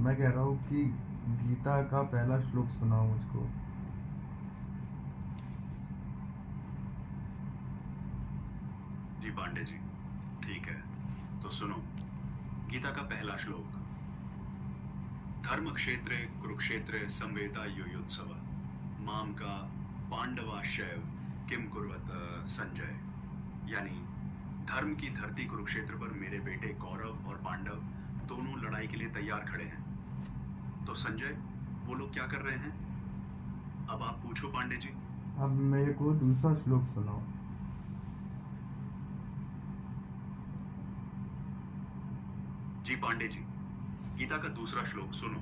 मैं कह रहा हूँ कि गीता का पहला श्लोक सुनाओ मुझको। जी पांडे जी, ठीक है, तो सुनो। गीता का पहला श्लोक। धर्म क्षेत्रे कुरुक्षेत्रे संवेता युयुत्सव माम का पांडवाश्चैव किम कुर्वत संजय। यानी धर्म की धरती कुरुक्षेत्र पर मेरे बेटे कौरव और पांडव दोनों लड़ाई के लिए तैयार खड़े हैं। तो संजय, वो लोग क्या कर रहे हैं? अब आप पूछो पांडे जी। अब मेरे को दूसरा श्लोक सुनाओ। जी पांडे जी, गीता का दूसरा श्लोक सुनो।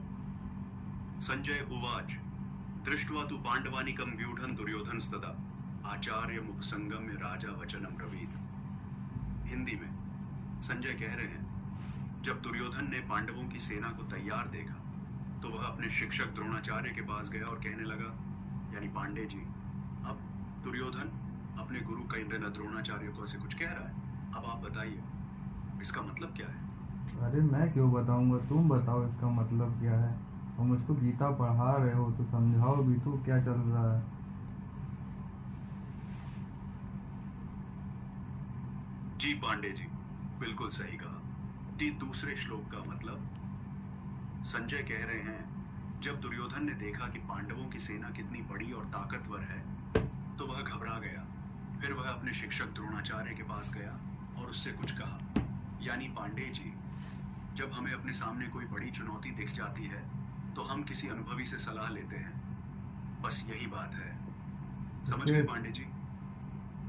संजय उवाच दृष्ट्वा तु पांडवानिकं व्यूढ़ं दुर्योधनस्तदा आचार्य मुख संगम्य राजा वचनम ब्रवीत। हिंदी में संजय कह रहे हैं, जब दुर्योधन ने पांडवों की सेना को तैयार देखा तो वह अपने शिक्षक द्रोणाचार्य के पास गया और कहने लगा, यानी पांडे जी, अब दुर्योधन अपने गुरु कर्ण द्रोणाचार्य को ऐसे कुछ कह रहा है। अब आप बताइए, इसका मतलब क्या है? अरे मैं क्यों बताऊंगा, तुम बताओ इसका मतलब क्या है। और मुझको गीता पढ़ा रहे हो तो समझाओ भी तो क्या चल रहा है। जी पांडे जी, बिल्कुल सही कहा। जी दूसरे श्लोक का मतलब, संजय कह रहे हैं, जब दुर्योधन ने देखा कि पांडवों की सेना कितनी बड़ी और ताकतवर है तो वह घबरा गया। फिर वह अपने शिक्षक द्रोणाचार्य के पास गया और उससे कुछ कहा। यानी पांडे जी, जब हमें अपने सामने कोई बड़ी चुनौती दिख जाती है तो हम किसी अनुभवी से सलाह लेते हैं। बस यही बात है। समझ इससे गए पांडे जी?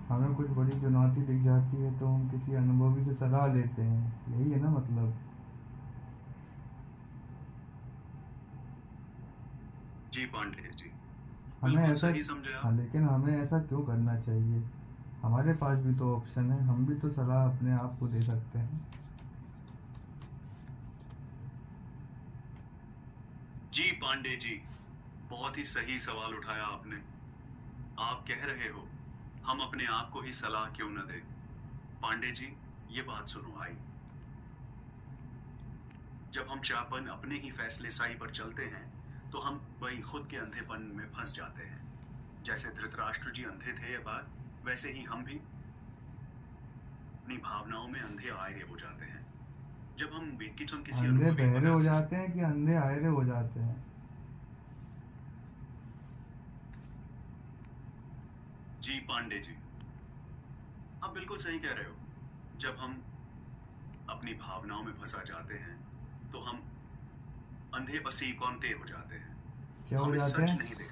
हमें कुछ बड़ी चुनौती दिख जाती है तो हम किसी अनुभवी से सलाह लेते हैं, यही है ना मतलब। जी पांडे जी, हमें बिल्कुल ऐसा सही समझे हाँ, आप। लेकिन हमें ऐसा क्यों करना चाहिए। हमारे पास भी तो ऑप्शन है, हम भी तो सलाह अपने आप को दे सकते हैं। जी पांडे जी, बहुत ही सही सवाल उठाया आपने। आप कह रहे हो, हम अपने आप को ही सलाह क्यों न दें? पांडे जी, ये बात सुनो आई। जब हम चाहपन अपने ही फैसले साई पर चलते हैं तो हम वही खुद के अंधेपन में फंस जाते हैं। जैसे धृतराष्ट्र जी अंधे थे, ये बात वैसे ही हम भी अपनी भावनाओं में अंधे आए हो जाते हैं। जब हम किसी अंधे अनुभवी बहरे वगैरह हो से। जाते हैं कि अंधे आयरे हो जाते हैं। जी पांडे जी, आप बिल्कुल सही कह रहे हो। जब हम अपनी भावनाओं में फंसा जाते हैं तो हम अंधे बसी कौनते हो जाते हैं। क्या हो हमें जाते सच हैं। नहीं दिखता।